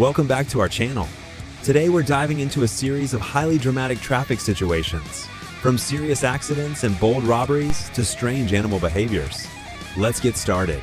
welcome back to our channel. Today we're diving into a series of highly dramatic traffic situations, from serious accidents and bold robberies to strange animal behaviors. Let's get started.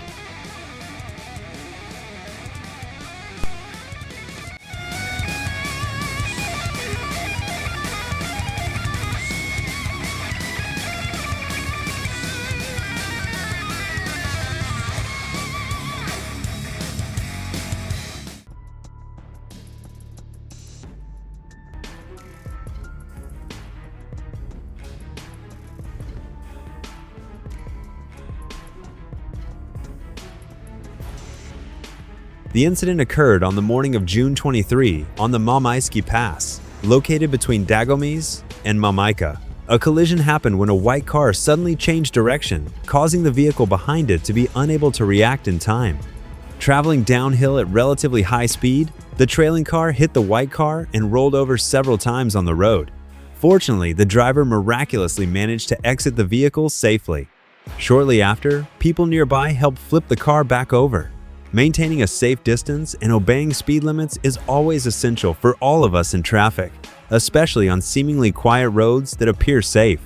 The incident occurred on the morning of June 23 on the Mamaysky Pass, located between Dagomiz and Mamaika. A collision happened when a white car suddenly changed direction, causing the vehicle behind it to be unable to react in time. Traveling downhill at relatively high speed, the trailing car hit the white car and rolled over several times on the road. Fortunately, the driver miraculously managed to exit the vehicle safely. Shortly after, people nearby helped flip the car back over. Maintaining a safe distance and obeying speed limits is always essential for all of us in traffic, especially on seemingly quiet roads that appear safe.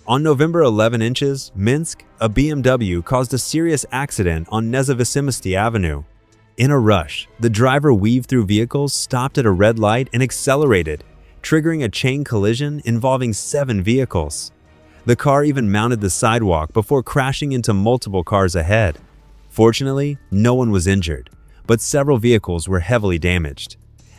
On November 11 inches, Minsk, a BMW caused a serious accident on Nezavisimosty Avenue. In a rush, the driver weaved through vehicles, stopped at a red light, and accelerated, triggering a chain collision involving 7 vehicles. The car even mounted the sidewalk before crashing into multiple cars ahead. Fortunately, no one was injured, but several vehicles were heavily damaged.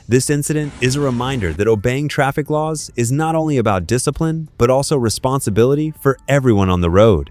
This incident is a reminder that obeying traffic laws is not only about discipline, but also responsibility for everyone on the road.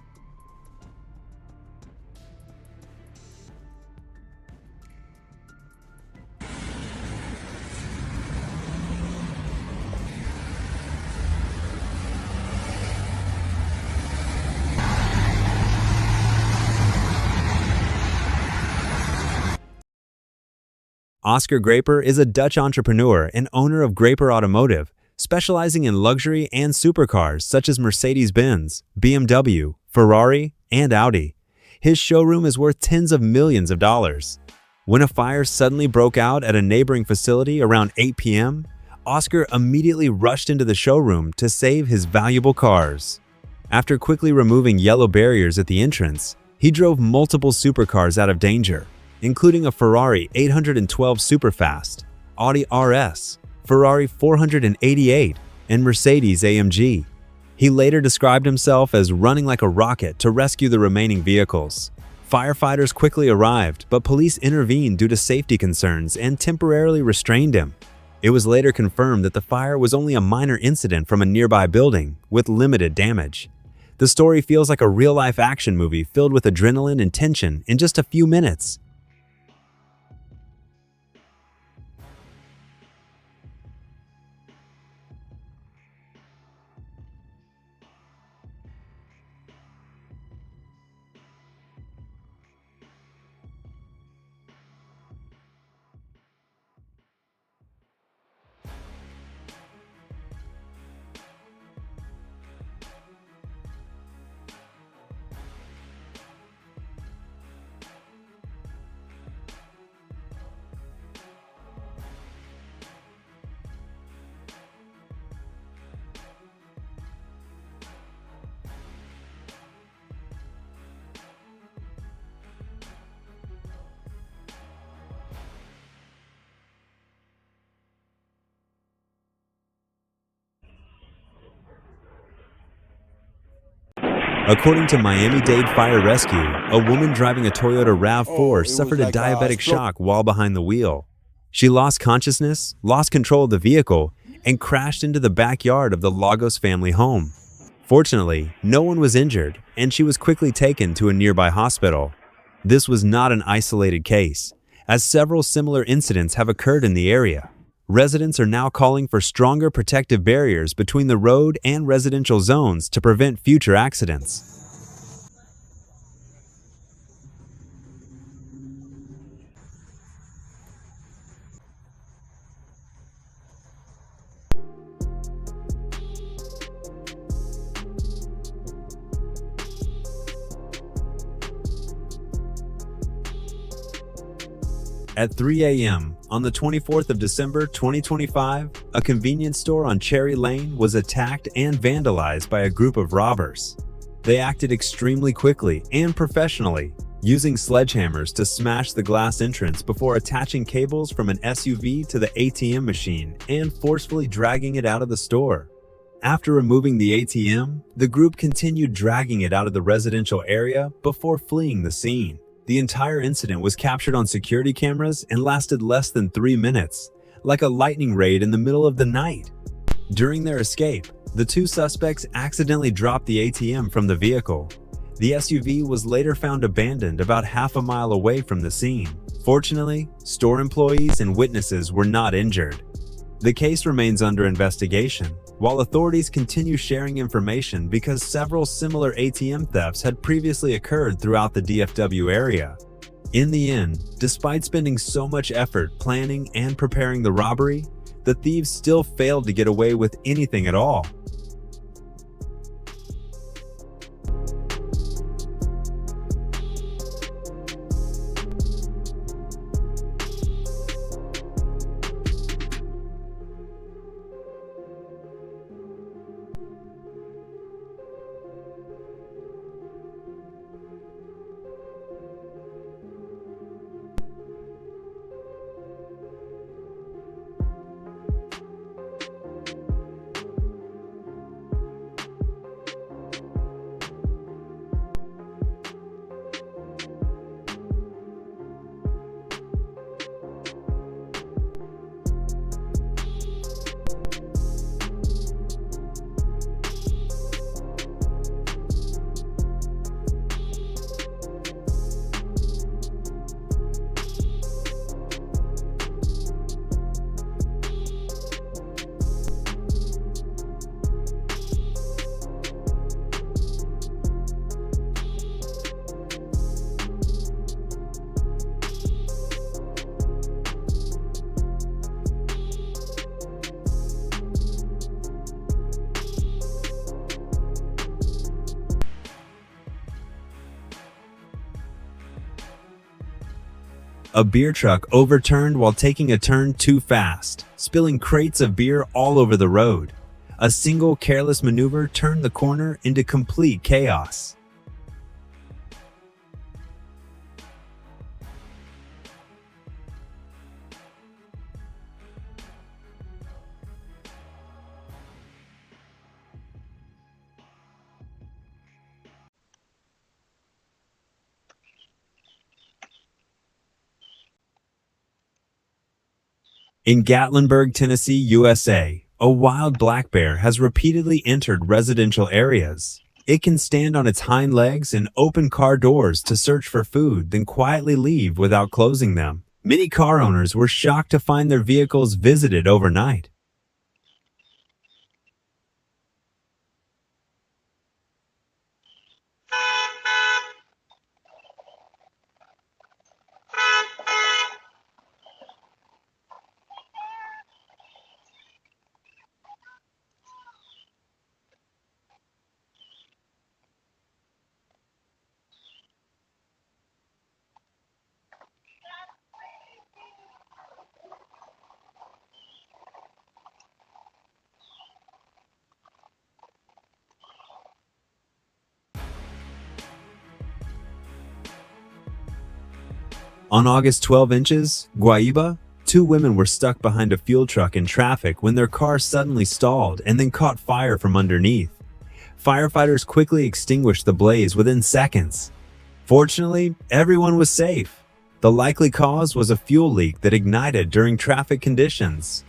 Oscar Graper is a Dutch entrepreneur and owner of Graper Automotive, specializing in luxury and supercars such as Mercedes-Benz, BMW, Ferrari, and Audi. His showroom is worth tens of millions of dollars. When a fire suddenly broke out at a neighboring facility around 8 p.m., Oscar immediately rushed into the showroom to save his valuable cars. After quickly removing yellow barriers at the entrance, he drove multiple supercars out of danger, including a Ferrari 812 Superfast, Audi RS, Ferrari 488, and Mercedes-AMG. He later described himself as running like a rocket to rescue the remaining vehicles. Firefighters quickly arrived, but police intervened due to safety concerns and temporarily restrained him. It was later confirmed that the fire was only a minor incident from a nearby building with limited damage. The story feels like a real-life action movie filled with adrenaline and tension in just a few minutes. According to Miami-Dade Fire Rescue, a woman driving a Toyota RAV4 suffered a diabetic shock while behind the wheel. She lost consciousness, lost control of the vehicle, and crashed into the backyard of the Lagos family home. Fortunately, no one was injured, and she was quickly taken to a nearby hospital. This was not an isolated case, as several similar incidents have occurred in the area. Residents are now calling for stronger protective barriers between the road and residential zones to prevent future accidents. At 3 a.m. on the 24th of December 2025, a convenience store on Cherry Lane was attacked and vandalized by a group of robbers. They acted extremely quickly and professionally, using sledgehammers to smash the glass entrance before attaching cables from an SUV to the ATM machine and forcefully dragging it out of the store. After removing the ATM, the group continued dragging it out of the residential area before fleeing the scene. The entire incident was captured on security cameras and lasted less than 3 minutes, like a lightning raid in the middle of the night. During their escape, the two suspects accidentally dropped the ATM from the vehicle. The SUV was later found abandoned about half a mile away from the scene. Fortunately, store employees and witnesses were not injured. The case remains under investigation, while authorities continue sharing information because several similar ATM thefts had previously occurred throughout the DFW area. In the end, despite spending so much effort planning and preparing the robbery, the thieves still failed to get away with anything at all. A beer truck overturned while taking a turn too fast, spilling crates of beer all over the road. A single careless maneuver turned the corner into complete chaos. In Gatlinburg, Tennessee, USA, a wild black bear has repeatedly entered residential areas. It can stand on its hind legs and open car doors to search for food, then quietly leave without closing them. Many car owners were shocked to find their vehicles visited overnight. On August 12 inches, Guaiba, two women were stuck behind a fuel truck in traffic when their car suddenly stalled and then caught fire from underneath. Firefighters quickly extinguished the blaze within seconds. Fortunately, everyone was safe. The likely cause was a fuel leak that ignited during traffic conditions.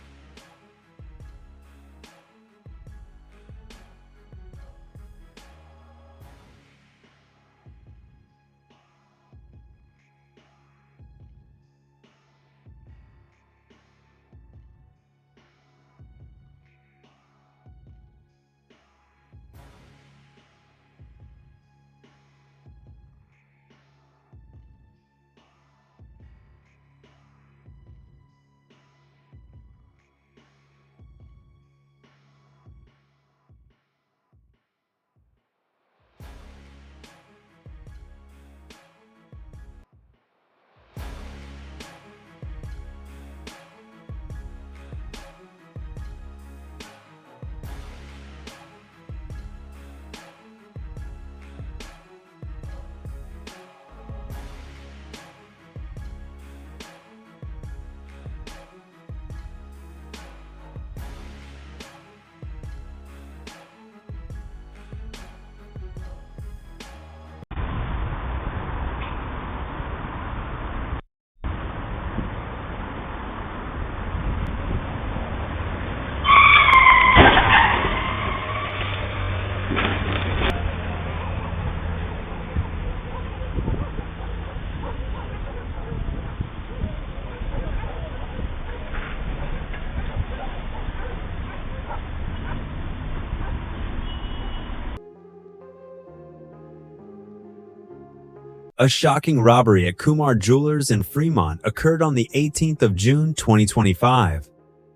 A shocking robbery at Kumar Jewelers in Fremont occurred on the 18th of June 2025.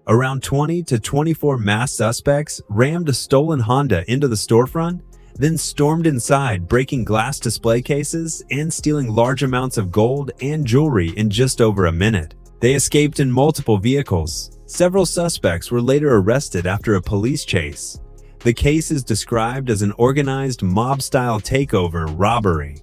Around 20 to 24 masked suspects rammed a stolen Honda into the storefront, then stormed inside, breaking glass display cases and stealing large amounts of gold and jewelry in just over a minute. They escaped in multiple vehicles. Several suspects were later arrested after a police chase. The case is described as an organized mob-style takeover robbery.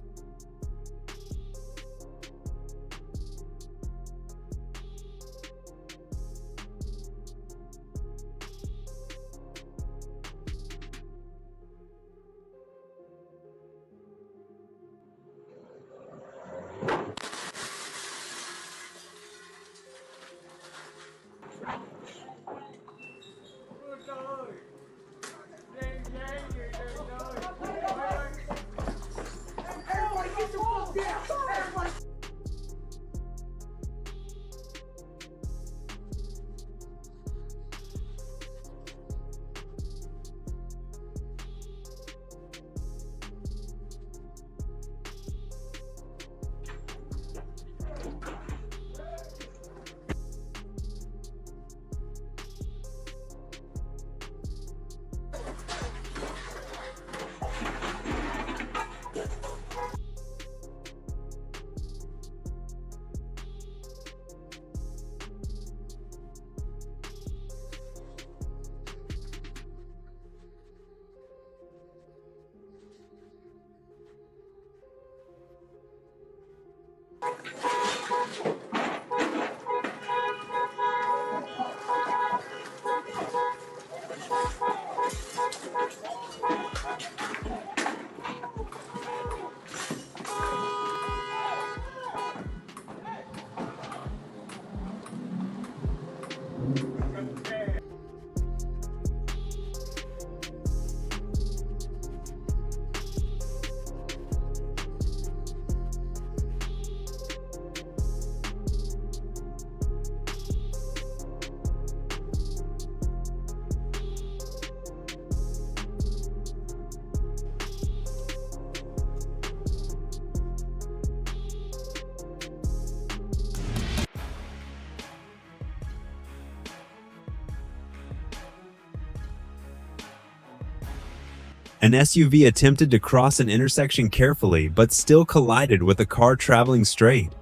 An SUV attempted to cross an intersection carefully but still collided with a car traveling straight.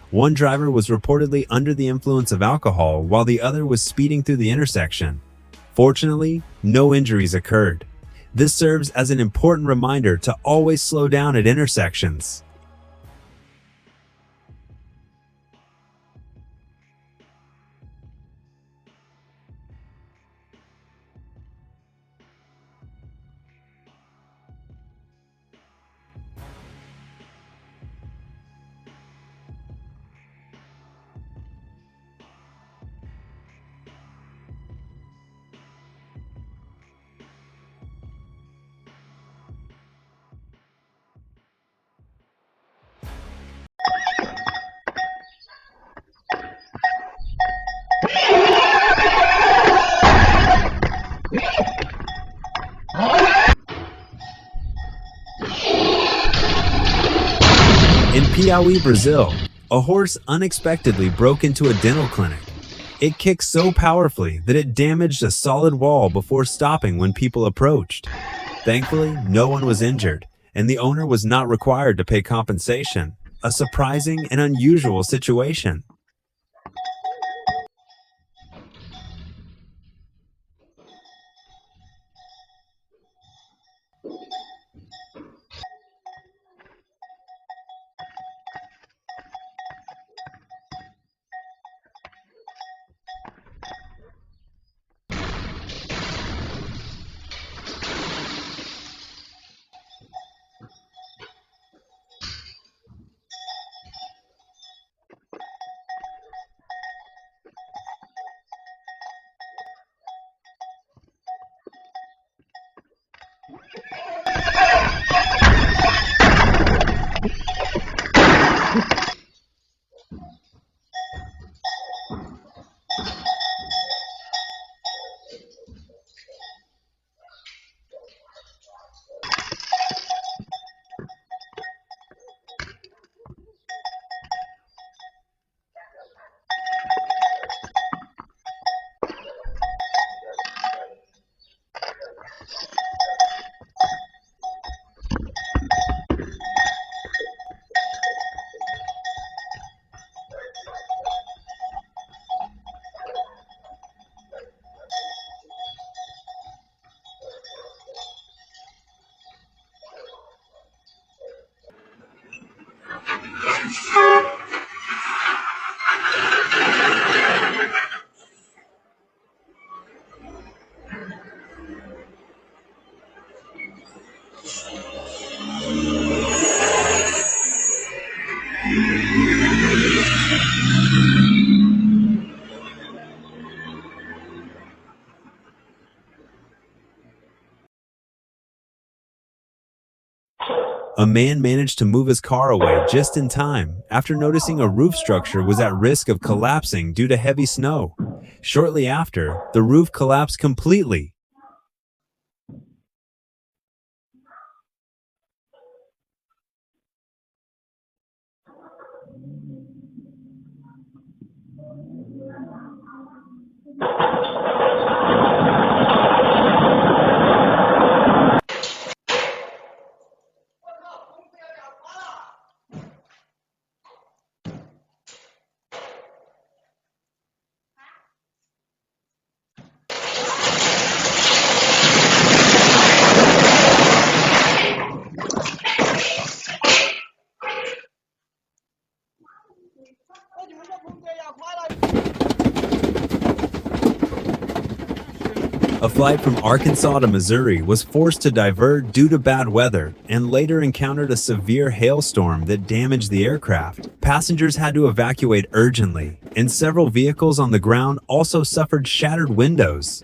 One driver was reportedly under the influence of alcohol while the other was speeding through the intersection. Fortunately, no injuries occurred. This serves as an important reminder to always slow down at intersections. In Piauí, Brazil, a horse unexpectedly broke into a dental clinic. It kicked so powerfully that it damaged a solid wall before stopping when people approached. Thankfully, no one was injured, and the owner was not required to pay compensation, a surprising and unusual situation. A man managed to move his car away just in time after noticing a roof structure was at risk of collapsing due to heavy snow. Shortly after, the roof collapsed completely. A flight from Arkansas to Missouri was forced to divert due to bad weather and later encountered a severe hailstorm that damaged the aircraft. Passengers had to evacuate urgently, and several vehicles on the ground also suffered shattered windows.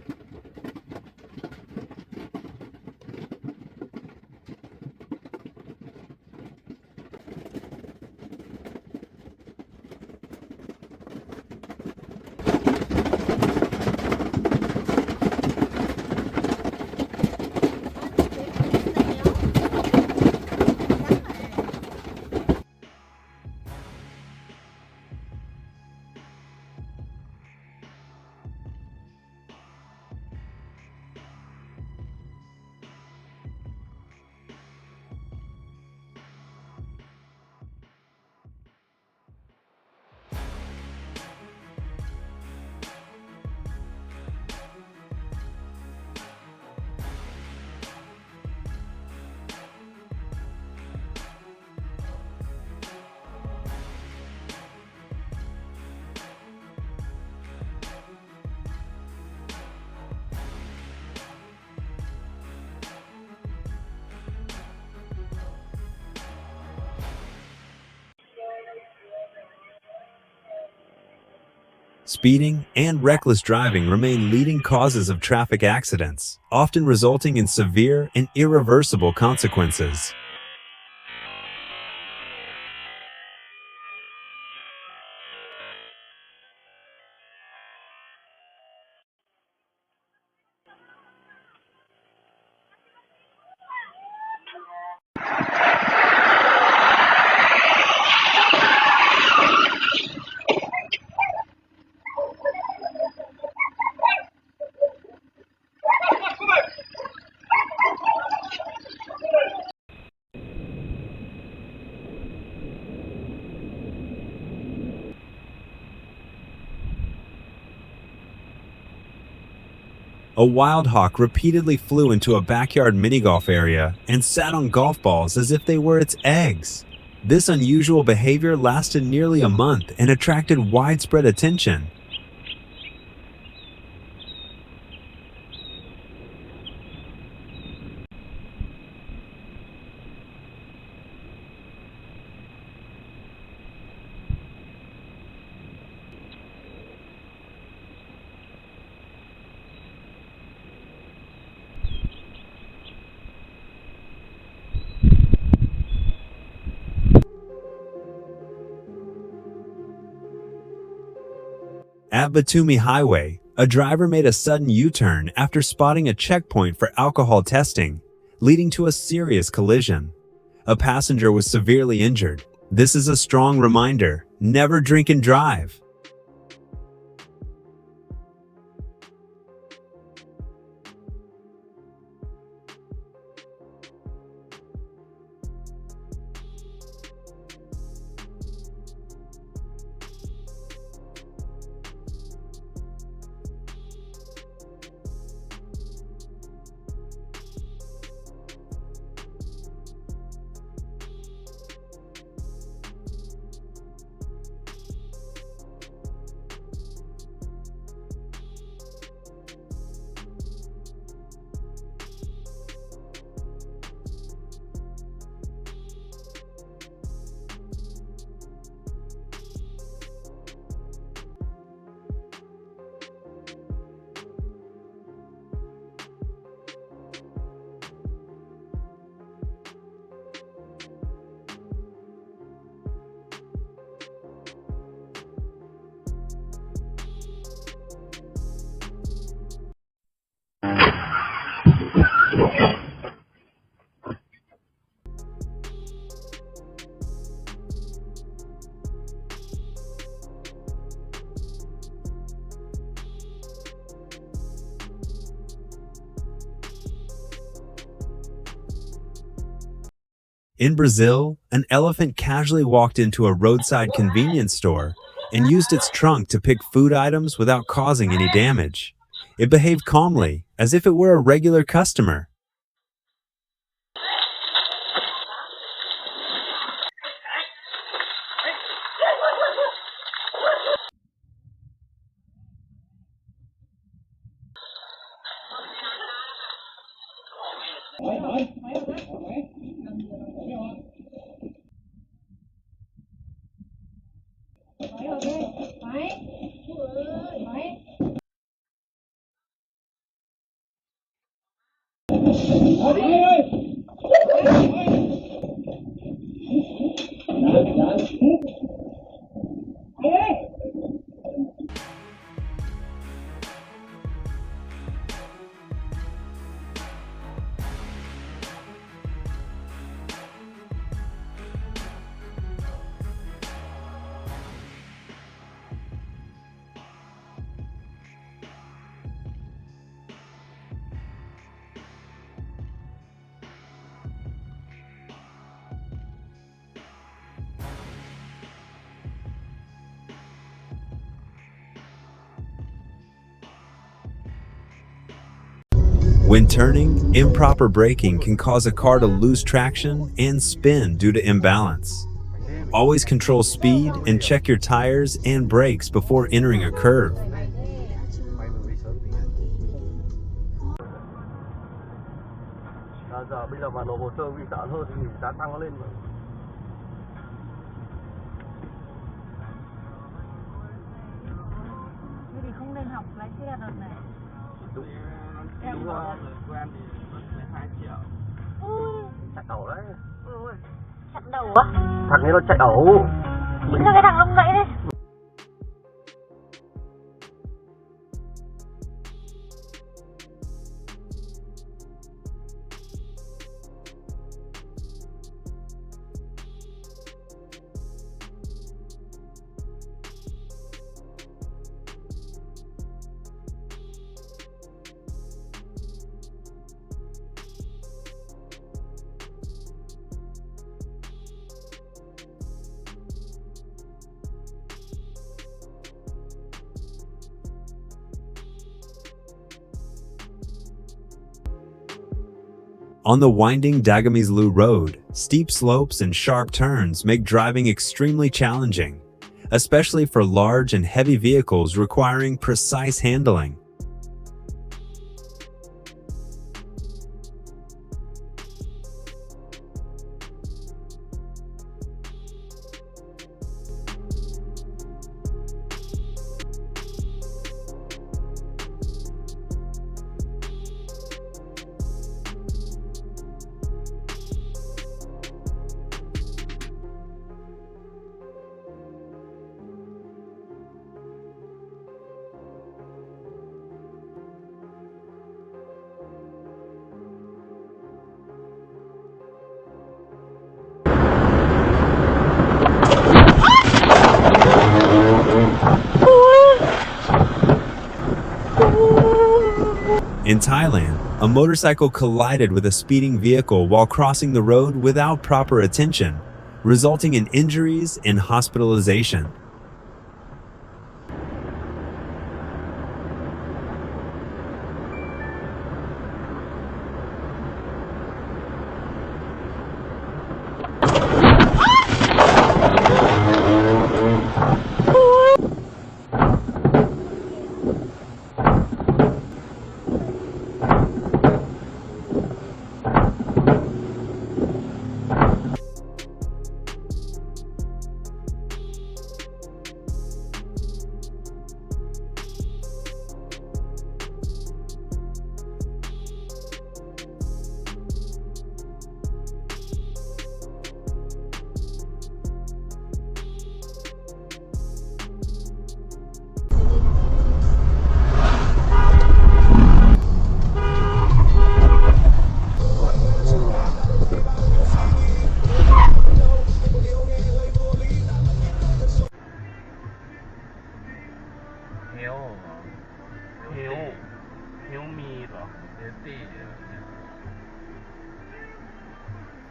Speeding and reckless driving remain leading causes of traffic accidents, often resulting in severe and irreversible consequences. A wild hawk repeatedly flew into a backyard mini-golf area and sat on golf balls as if they were its eggs. This unusual behavior lasted nearly a month and attracted widespread attention. At Batumi Highway, a driver made a sudden U-turn after spotting a checkpoint for alcohol testing, leading to a serious collision. A passenger was severely injured. This is a strong reminder: never drink and drive. In Brazil, an elephant casually walked into a roadside convenience store and used its trunk to pick food items without causing any damage. It behaved calmly, as if it were a regular customer. When turning, improper braking can cause a car to lose traction and spin due to imbalance. Always control speed and check your tires and brakes before entering a curve. Bây giờ mà nộp hồ sơ vi phạm hơn thì giá tăng nó lên mà. Thế thì không nên học lái xe đợt này. Đúng. Em Đúng rồi, của em thì mất 12 triệu. Ui, Chạy ẩu đấy. ui, chặn đầu á? Thằng ấy nó chạy ẩu. Chính là cái thằng lúc nãy đấy. On the winding Dagamizlu Road, steep slopes and sharp turns make driving extremely challenging, especially for large and heavy vehicles requiring precise handling. In Thailand, a motorcycle collided with a speeding vehicle while crossing the road without proper attention, resulting in injuries and hospitalization.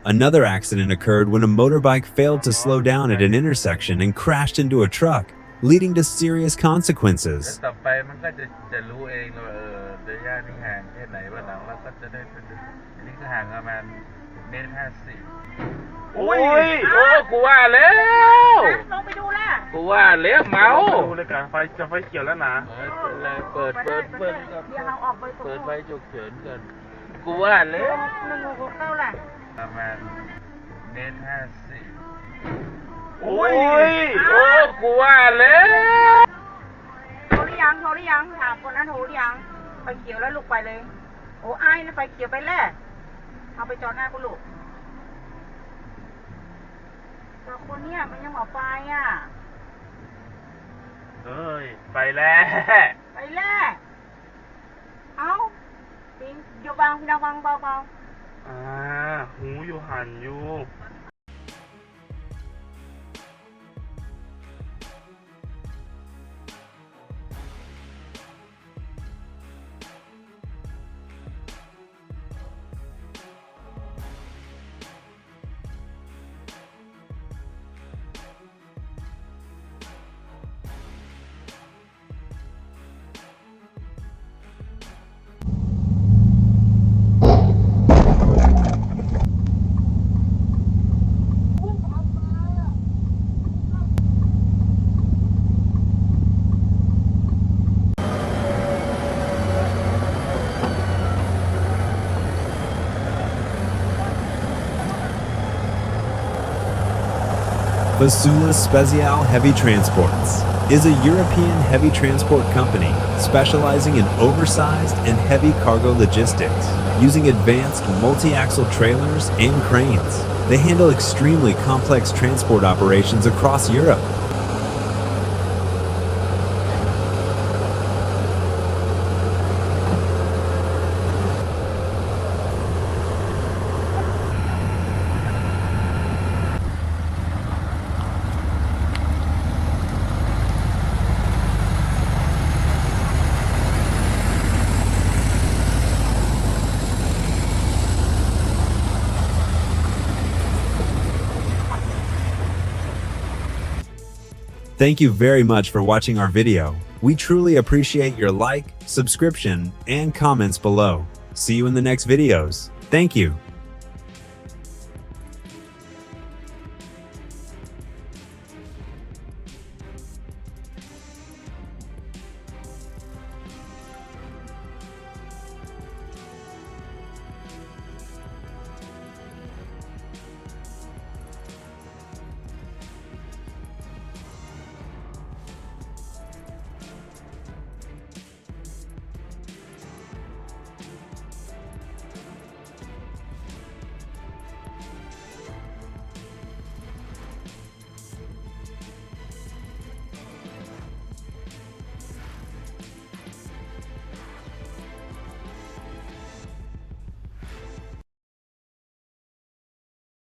Another accident occurred when a motorbike failed to slow down at an intersection and crashed into a truck, leading to serious consequences. ต่อไปมันก็จะรู้เองว่าระยะนี้ห่างแค่ไหนวันหลังเราก็จะได้เป็นอันนี้ก็ห่างประมาณ1.50 โอ้ยกูว่าแล้ว ลงไปดูล่ะ กูว่าแล้วเมา ดูเลยกันไฟจะไฟเขียวแล้วนะ เปิด เดี๋ยวเราออกไป เปิดไฟฉุกเฉินกันกูว่าแล้ว 169ล่ะ ประมาณ1.50 โอ้ย กูว่าแล้ว โทรหรือยังถามคนนั้นโทรหรือยังไฟเขียวแล้วลุกไปเลยโอ้อ้ายนะไฟเขียวไปแล้วเอาไปจอดหน้าคุณลูกแต่คนเนี้ยมันยังหมอไฟอ่ะ เฮ้ยไปแล้ว ไปแล้วเอ้าปิงอย่าบังพี่นาวังเบา หูอยู่หันอยู่ Vasula Special Heavy Transports is a European heavy transport company specializing in oversized and heavy cargo logistics, using advanced multi-axle trailers and cranes. They handle extremely complex transport operations across Europe. Thank you very much for watching our video. We truly appreciate your like, subscription, and comments below. See you in the next videos. Thank you.